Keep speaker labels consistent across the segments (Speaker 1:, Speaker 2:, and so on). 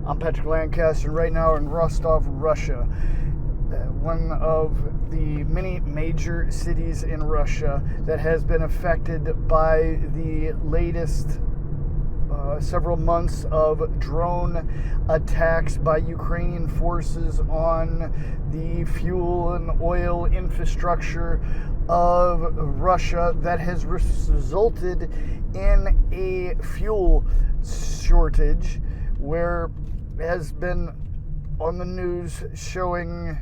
Speaker 1: I'm Patrick Lancaster, and right now we're in Rostov, Russia, one of the many major cities in Russia that has been affected by the latest several months of drone attacks by Ukrainian forces on the fuel and oil infrastructure of Russia that has resulted in a fuel shortage, where has been on the news showing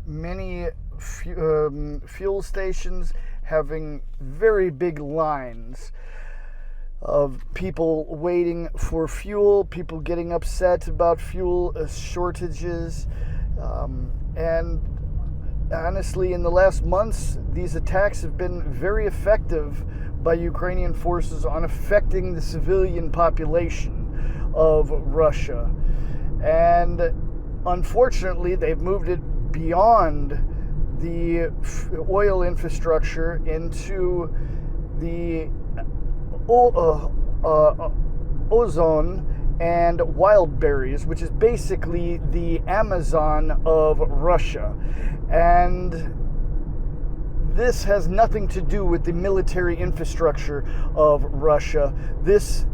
Speaker 1: many fuel stations having very big lines of people waiting for fuel, people getting upset about fuel shortages, and honestly, in the last months, these attacks have been very effective by Ukrainian forces on affecting the civilian population of Russia. And unfortunately, they've moved it beyond the oil infrastructure into the ozone and wild berries, which is basically the Amazon of Russia. And this has nothing to do with the military infrastructure of Russia. This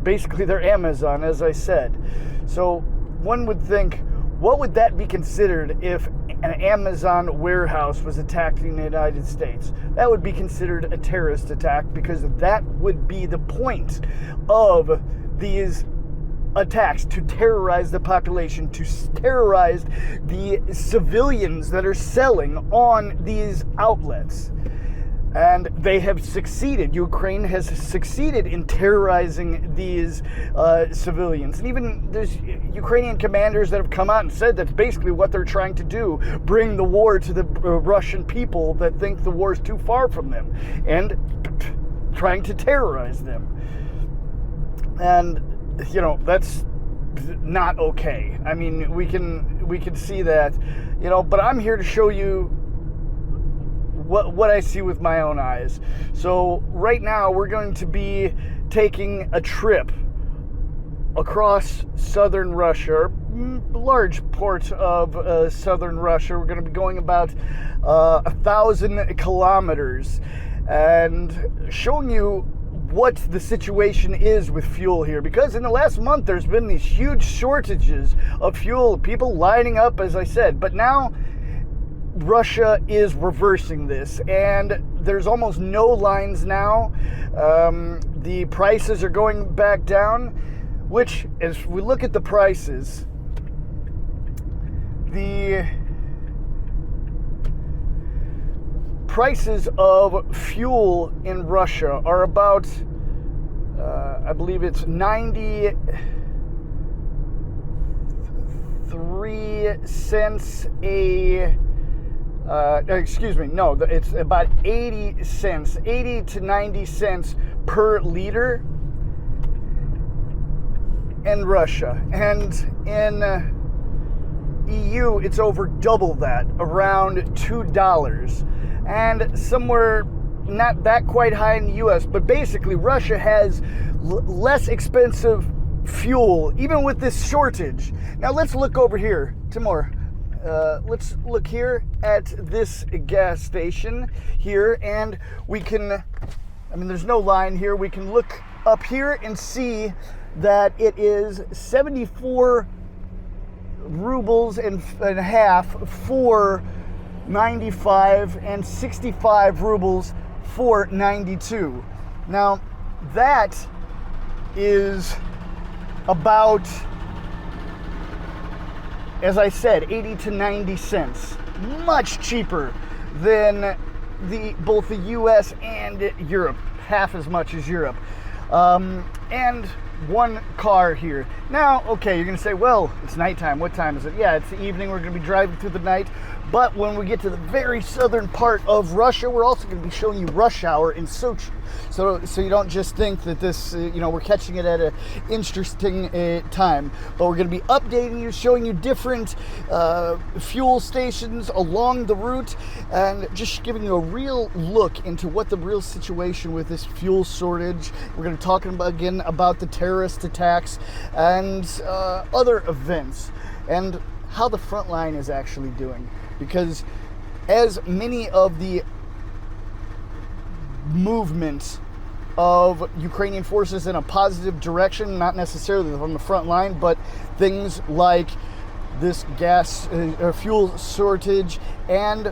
Speaker 1: basically their Amazon, as I said. So one would think, what would that be considered if an Amazon warehouse was attacked in the United States? That would be considered a terrorist attack, because that would be the point of these attacks, to terrorize the population, to terrorize the civilians that are selling on these outlets. And they have succeeded. Ukraine has succeeded in terrorizing these civilians. And even there's Ukrainian commanders that have come out and said that's basically what they're trying to do, bring the war to the Russian people that think the war is too far from them, and trying to terrorize them. And, you know, that's not okay. I mean, we can see that, you know, but I'm here to show you what I see with my own eyes. So right now we're going to be taking a trip across southern Russia, a large part of southern Russia. We're going to be going about 1,000 kilometers and showing you what the situation is with fuel here, because in the last month there's been these huge shortages of fuel, people lining up, as I said, but now Russia is reversing this, and there's almost no lines now. The prices are going back down, which, as we look at the prices, the prices of fuel in Russia are about, I believe it's 93 cents a it's about 80 cents, 80 to 90 cents per liter in Russia. And in EU, it's over double that, around $2. And somewhere not that quite high in the US, but basically Russia has less expensive fuel, even with this shortage. Now let's look over here, Timur. Let's look here at this gas station here, and we can, I mean, there's no line here. We can look up here and see that it is 74 rubles and a half for 95 and 65 rubles for 92. Now, that is about, as I said, 80 to 90 cents. Much cheaper than both the US and Europe. Half as much as Europe. And one car here. Now, okay, you're going to say, well, it's nighttime. What time is it? Yeah, it's the evening. We're going to be driving through the night. But when we get to the very southern part of Russia, we're also going to be showing you rush hour in Sochi. So you don't just think that this, we're catching it at an interesting time. But we're going to be updating you, showing you different fuel stations along the route, and just giving you a real look into what the real situation with this fuel shortage. We're going to talk again about the terrorist attacks and other events, and how the front line is actually doing. Because as many of the movements of Ukrainian forces in a positive direction, not necessarily from the front line, but things like this gas or fuel shortage, and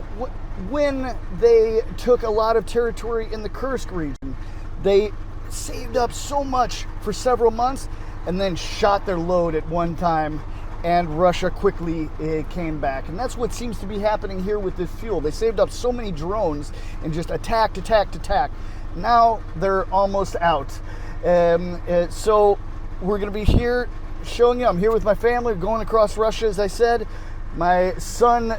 Speaker 1: when they took a lot of territory in the Kursk region, they saved up so much for several months and then shot their load at one time, and Russia quickly came back. And that's what seems to be happening here with this fuel. They saved up so many drones and just attacked. Now they're almost out. So we're going to be here showing you. I'm here with my family, going across Russia, as I said. My son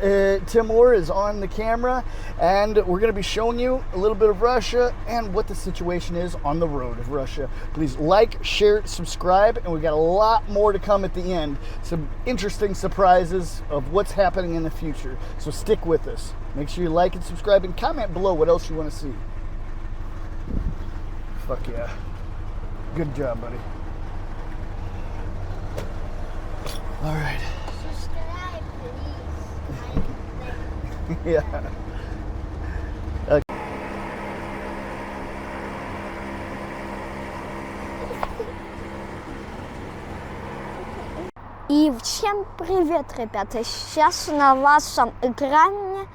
Speaker 1: Timur is on the camera, and we're going to be showing you a little bit of Russia and what the situation is on the road of Russia. Please like, share, subscribe, and we've got a lot more to come at the end. Some interesting surprises of what's happening in the future. So stick with us. Make sure you like and subscribe, and comment below what else you want to see. Fuck yeah. Good job, buddy. All right.
Speaker 2: Subscribe, please.
Speaker 1: Yeah.
Speaker 2: И всем привет, ребята! Сейчас на вашем экране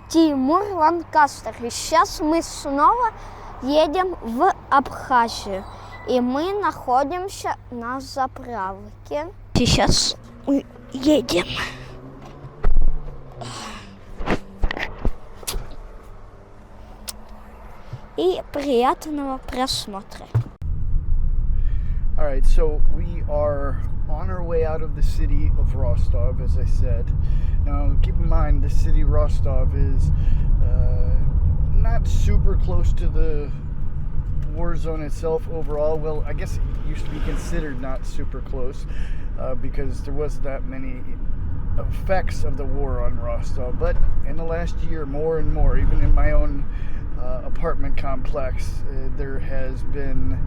Speaker 2: Тимур Ланкастер. И сейчас мы снова едем в Абхазию. И мы находимся на заправке. Сейчас мы едем. И приятного просмотра.
Speaker 1: All right, so we are on our way out of the city of Rostov, as I said. Now, keep in mind, the city of Rostov is not super close to the war zone itself overall. Well, I guess it used to be considered not super close because there wasn't that many effects of the war on Rostov. But in the last year, more and more, even in my own apartment complex, there has been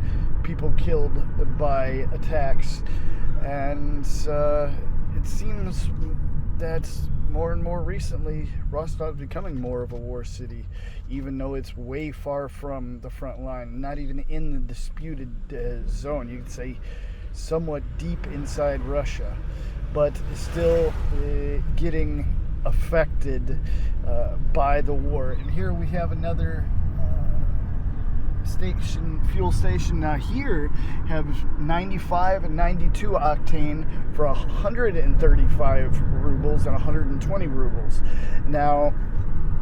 Speaker 1: people killed by attacks, and it seems that more and more recently Rostov is becoming more of a war city, even though it's way far from the front line, not even in the disputed zone. You could say somewhat deep inside Russia, but still getting affected by the war. And here we have another fuel station. Now here have 95 and 92 octane for 135 rubles and 120 rubles. Now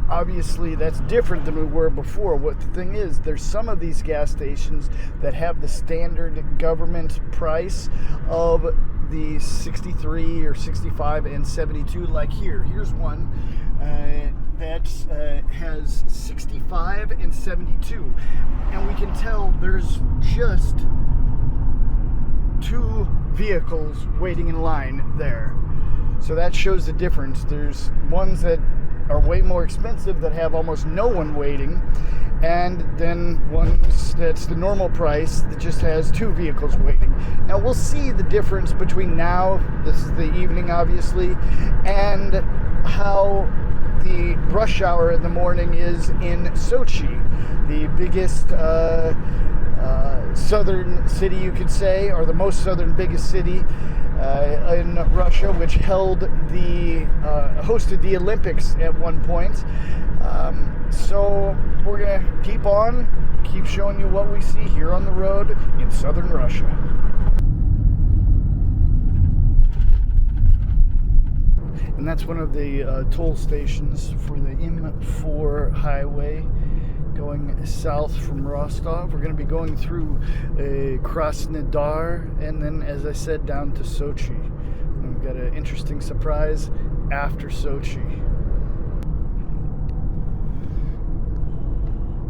Speaker 1: obviously that's different than we were before. What the thing is, there's some of these gas stations that have the standard government price of the 63 or 65 and 72. Like here's one that has 65 and 72, and we can tell there's just 2 vehicles waiting in line there. So that shows the difference. There's ones that are way more expensive that have almost no one waiting, and then ones that's the normal price that just has 2 vehicles waiting. Now we'll see the difference between now, this is the evening obviously, and how the rush hour in the morning is in Sochi, the biggest southern city, you could say, or the most southern biggest city in Russia, which hosted the Olympics at one point. So we're gonna keep showing you what we see here on the road in southern Russia. And that's one of the toll stations for the M4 highway going south from Rostov. We're going to be going through Krasnodar, and then, as I said, down to Sochi. And we've got an interesting surprise after Sochi.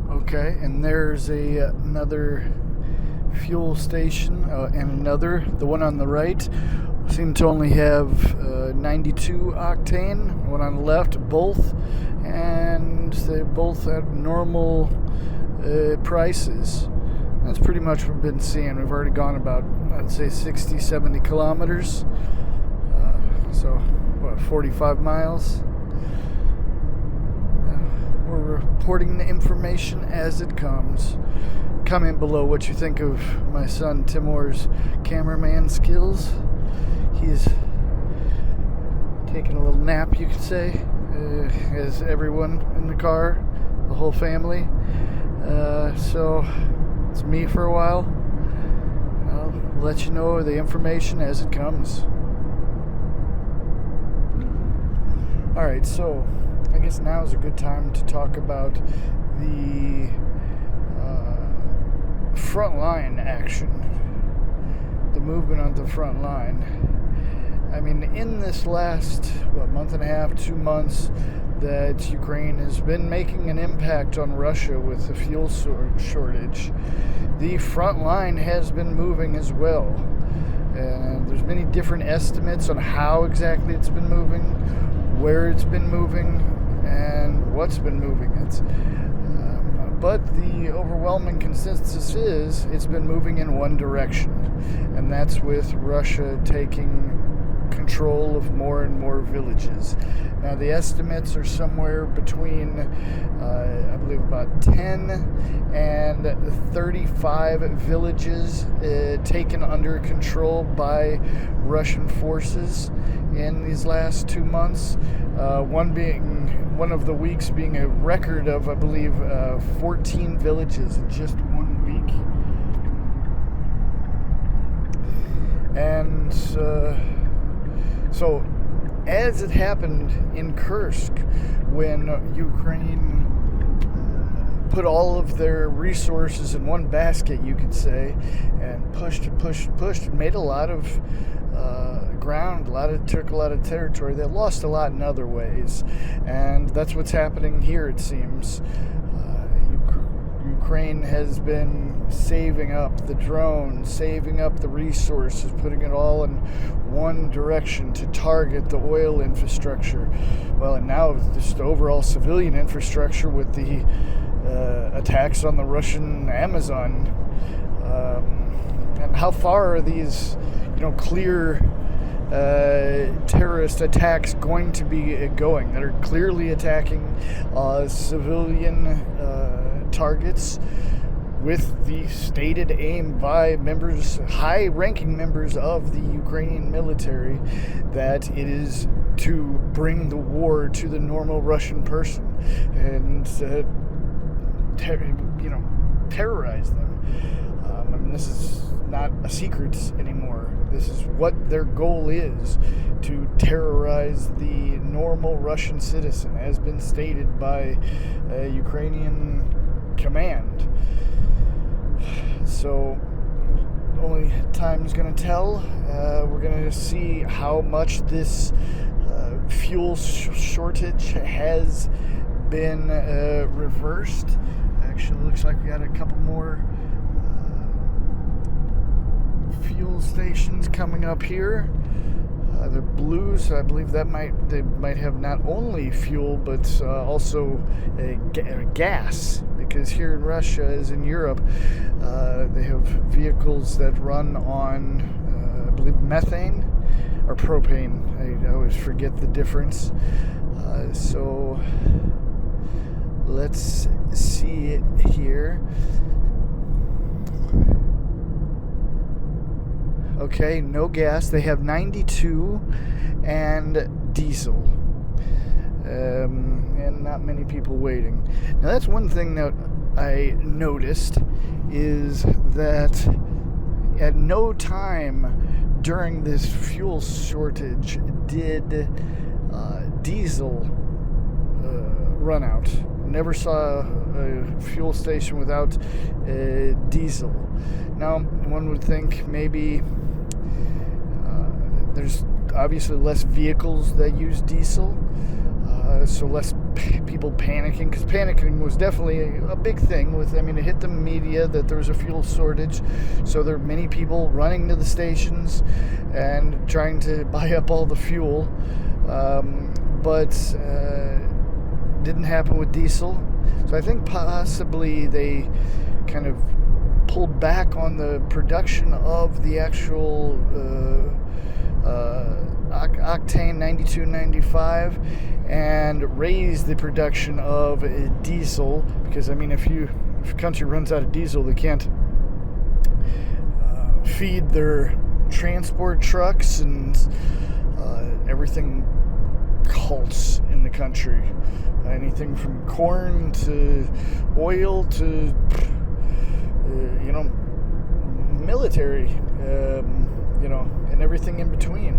Speaker 1: Okay, and there's another fuel station, and the one on the right seem to only have 92 octane. One on the left, both, and they both at normal prices. That's pretty much what we've been seeing. We've already gone about, I'd say, 60, 70 kilometers. So, what, 45 miles? We're reporting the information as it comes. Comment below what you think of my son Timur's cameraman skills. He's taking a little nap, you could say, as everyone in the car, the whole family. So it's me for a while. I'll let you know the information as it comes. Alright, so I guess now is a good time to talk about the front line action, the movement on the front line. I mean, in this last, month and a half, 2 months, that Ukraine has been making an impact on Russia with the fuel shortage, the front line has been moving as well. And there's many different estimates on how exactly it's been moving, where it's been moving, and what's been moving it. But the overwhelming consensus is it's been moving in one direction, and that's with Russia taking control of more and more villages. Now, the estimates are somewhere between, I believe, about 10 and 35 villages taken under control by Russian forces in these last 2 months. One of the weeks being a record of, I believe, 14 villages in just 1 week. And so, as it happened in Kursk, when Ukraine put all of their resources in one basket, you could say, and pushed, made a lot of ground, took a lot of territory. They lost a lot in other ways, and that's what's happening here, it seems. Ukraine has been saving up the drones, saving up the resources, putting it all in one direction to target the oil infrastructure. Well, and now just the overall civilian infrastructure with the attacks on the Russian Amazon. And how far are these, clear terrorist attacks going to be going that are clearly attacking civilian targets with the stated aim by high-ranking members of the Ukrainian military that it is to bring the war to the normal Russian person and terrorize them. This is not a secret anymore. This is what their goal is, to terrorize the normal Russian citizen, as been stated by Ukrainian command. So only time's going to tell. We're going to see how much this fuel shortage has been reversed. Actually, looks like we got a couple more fuel stations coming up here. The blues, so I believe they might have not only fuel but also gas, because here in Russia, as in Europe, they have vehicles that run on, I believe, methane or propane. I always forget the difference. So let's see it here. Okay, no gas. They have 92 and diesel. And not many people waiting. Now, that's one thing that I noticed, is that at no time during this fuel shortage did diesel run out. Never saw a fuel station without diesel. Now, one would think maybe there's obviously less vehicles that use diesel, so less people panicking, because panicking was definitely a big thing it hit the media that there was a fuel shortage, so there are many people running to the stations and trying to buy up all the fuel, but didn't happen with diesel. So I think possibly they kind of pulled back on the production of the actual octane 92, 95, and raised the production of diesel, because I mean, if a country runs out of diesel, they can't feed their transport trucks, and everything halts in the country. Anything from corn to oil to military, and everything in between.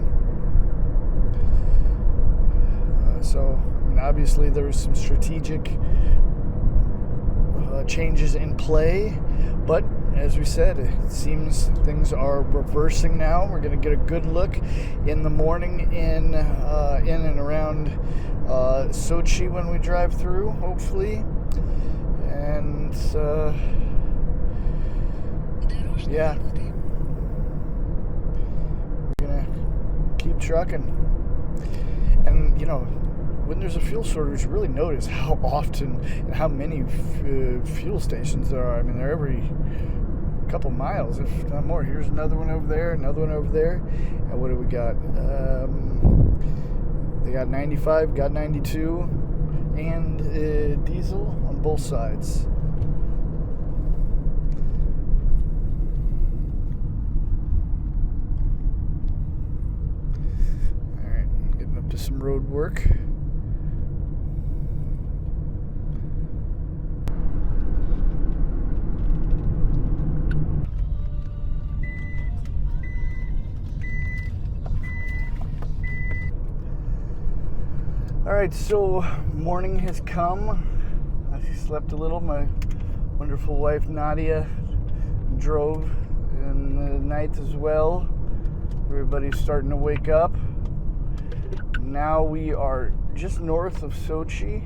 Speaker 1: So obviously there was some strategic changes in play, but as we said, it seems things are reversing now. We're going to get a good look in the morning in and around Sochi when we drive through, hopefully. And yeah, we're going to keep trucking. And when there's a fuel shortage, you really notice how often and how many fuel stations there are. I mean, they're every couple miles, if not more. Here's another one over there, another one over there. And what do we got? They got 95, got 92, and diesel on both sides. All right, getting up to some road work. Alright, so morning has come. I slept a little. My wonderful wife Nadia drove in the night as well. Everybody's starting to wake up. Now we are just north of Sochi,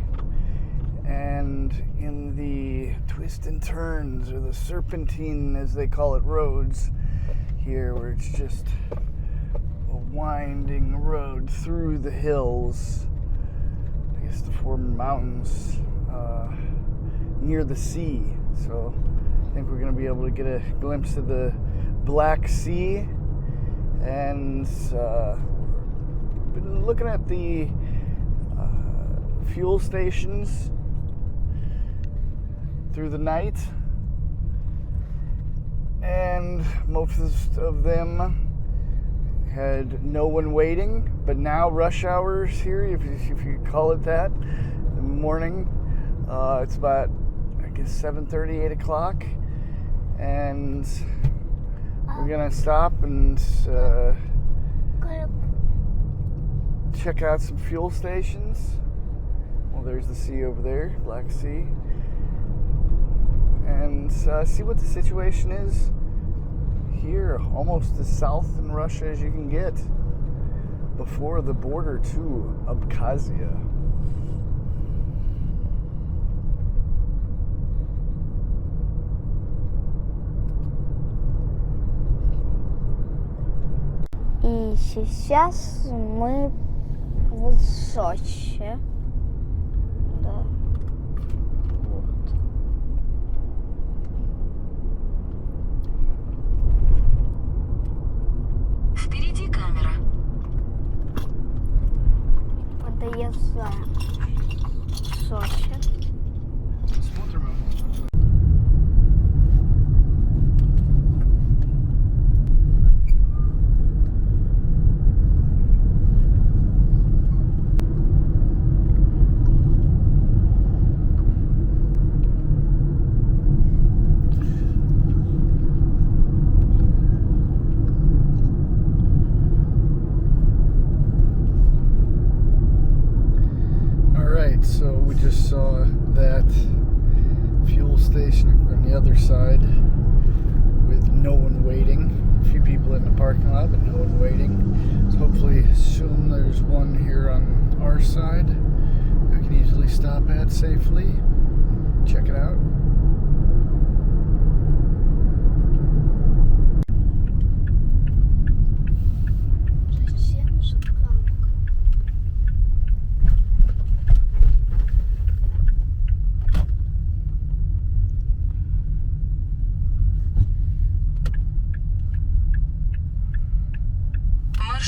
Speaker 1: and in the twist and turns, or the serpentine as they call it, roads here, where it's just a winding road through the hills. The former mountains near the sea. So I think we're going to be able to get a glimpse of the Black Sea. And been looking at the fuel stations through the night, and most of them had no one waiting. But now rush hours here, if you call it that, in the morning, it's about, I guess, 7:30, 8 o'clock, and we're gonna stop and check out some fuel stations. Well, there's the sea over there, Black Sea, and see what the situation is here, almost as south in Russia as you can get, before the border to Abkhazia.
Speaker 2: И сейчас мы в Сочи. Да. Вот.
Speaker 3: Впереди камера.
Speaker 2: Подъезжаем в Сочи.
Speaker 1: Смотрим. So we just saw that fuel station on the other side with no one waiting. A few people in the parking lot, but no one waiting. So hopefully soon there's one here on our side that we can easily stop at safely. Check it out.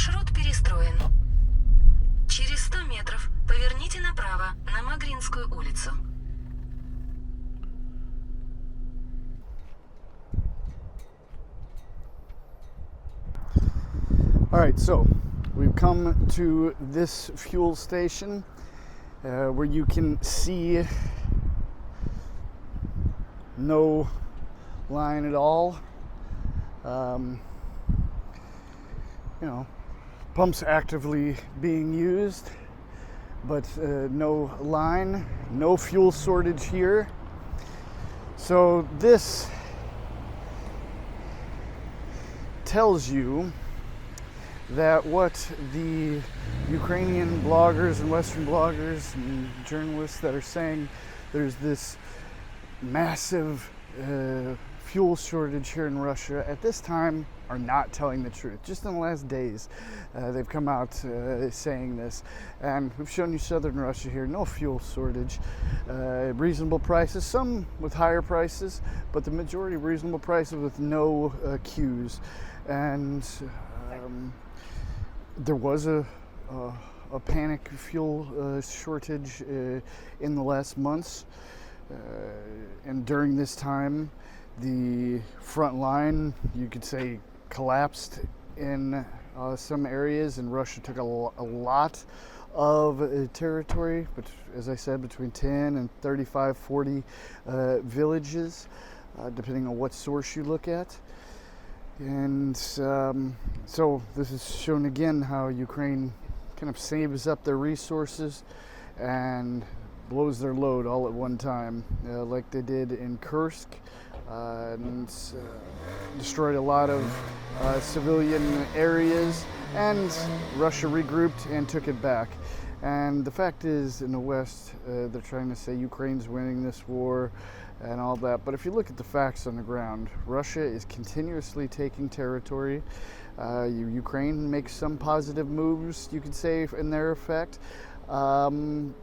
Speaker 3: Маршрут перестроен. Через 100 метров поверните направо на Магринскую улицу.
Speaker 1: All right, so we've come to this fuel station where you can see no line at all. Pumps actively being used, but no line, no fuel shortage here. So this tells you that what the Ukrainian bloggers and Western bloggers and journalists that are saying there's this massive fuel shortage here in Russia at this time are not telling the truth. Just in the last days, they've come out saying this, and we've shown you southern Russia here, no fuel shortage, reasonable prices, some with higher prices, but the majority reasonable prices with no queues. And there was a panic fuel shortage in the last months, and during this time the front line, you could say, collapsed in some areas, and Russia took a lot of territory, but as I said, between 10 and 35, 40 villages, depending on what source you look at. And so this is shown again how Ukraine kind of saves up their resources and blows their load all at one time, like they did in Kursk, and destroyed a lot of civilian areas, and Russia regrouped and took it back. And the fact is, in the West, they're trying to say Ukraine's winning this war and all that, but if you look at the facts on the ground, Russia is continuously taking territory. Ukraine makes some positive moves, you could say, in their effect, and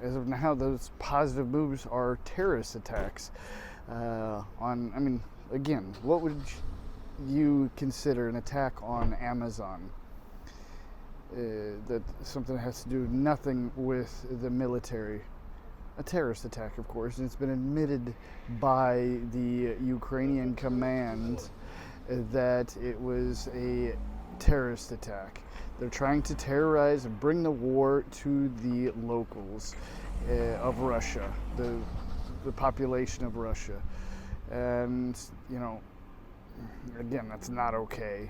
Speaker 1: as of now, those positive moves are terrorist attacks again, what would you consider an attack on Amazon? That something that has to do nothing with the military. A terrorist attack, of course, and it's been admitted by the Ukrainian command that it was a terrorist attack. They're trying to terrorize and bring the war to the locals of Russia, the population of Russia. And, again, that's not okay.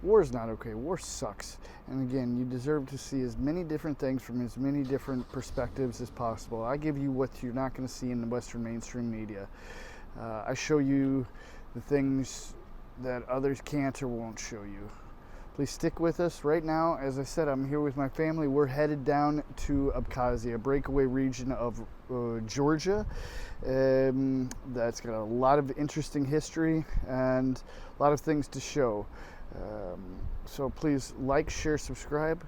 Speaker 1: War is not okay. War sucks. And again, you deserve to see as many different things from as many different perspectives as possible. I give you what you're not going to see in the Western mainstream media. I show you the things that others can't or won't show you. Please stick with us. Right now, as I said, I'm here with my family. We're headed down to Abkhazia, a breakaway region of Georgia. That's got a lot of interesting history and a lot of things to show. So please like, share, subscribe.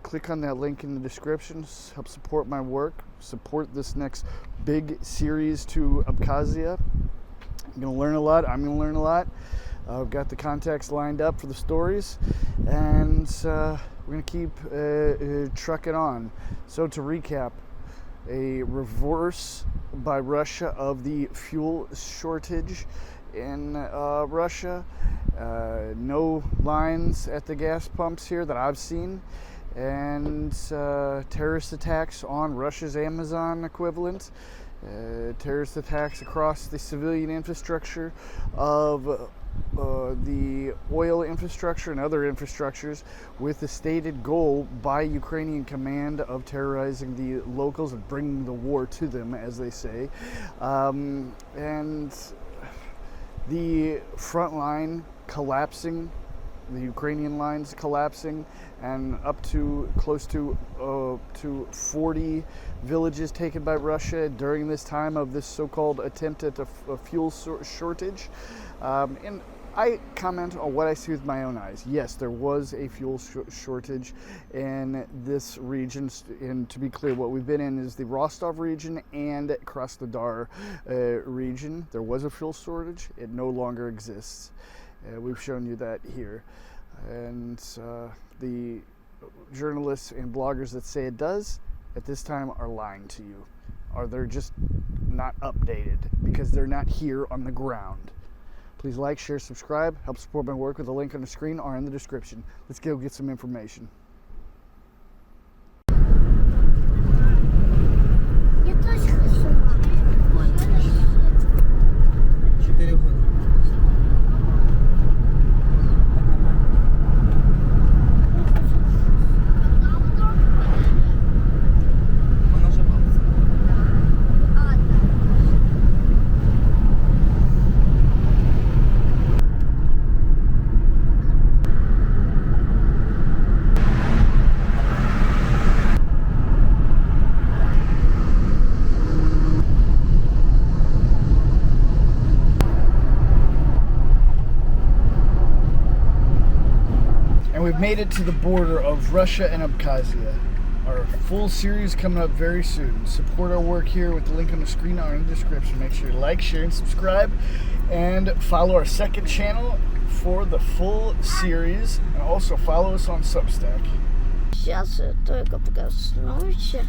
Speaker 1: Click on that link in the description. Help support my work. Support this next big series to Abkhazia. You're going to learn a lot. I'm going to learn a lot. I've got the contacts lined up for the stories, and we're going to keep trucking on. So to recap, a reverse by Russia of the fuel shortage in Russia. No lines at the gas pumps here that I've seen, and terrorist attacks on Russia's Amazon equivalent. Terrorist attacks across the civilian infrastructure of the oil infrastructure and other infrastructures, with the stated goal by Ukrainian command of terrorizing the locals and bringing the war to them, as they say. And the front line collapsing, the Ukrainian lines collapsing, and up to close to 40 villages taken by Russia during this time of this so-called attempt at a fuel shortage. And I comment on what I see with my own eyes. Yes, there was a fuel shortage in this region. And to be clear, what we've been in is the Rostov region and Krasnodar region. There was a fuel shortage. It no longer exists. We've shown you that here. And the journalists and bloggers that say it does, at this time, are lying to you. Or they're just not updated because they're not here on the ground. Please like, share, subscribe. Help support my work with a link on the screen or in the description. Let's go get some information.
Speaker 2: Я тоже хочу.
Speaker 4: 4 года. Он ошибался.
Speaker 1: And we've made it to the border of Russia and Abkhazia. Our full series coming up very soon. Support our work here with the link on the screen or in the description. Make sure you like, share, and subscribe. And follow our second channel for the full series. And also follow us on Substack.
Speaker 2: Сейчас я только проснулся,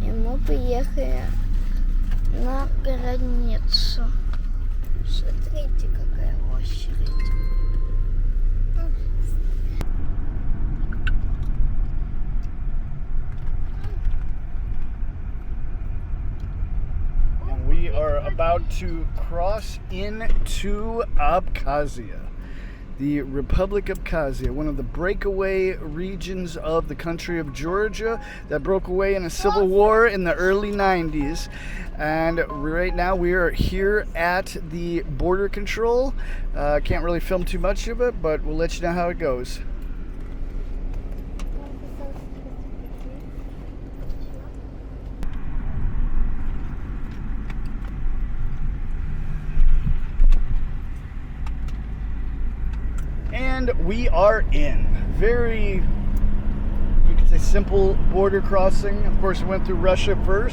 Speaker 2: и мы поехали на границу. Смотрите, какая очередь.
Speaker 1: And we are about to cross into Abkhazia. The Republic of Abkhazia, one of the breakaway regions of the country of Georgia that broke away in a civil war in the early 90s. And right now we are here at the border control. Can't really film too much of it, but we'll let you know how it goes. And we are in. Very, you could say, simple border crossing. Of course, we went through Russia first.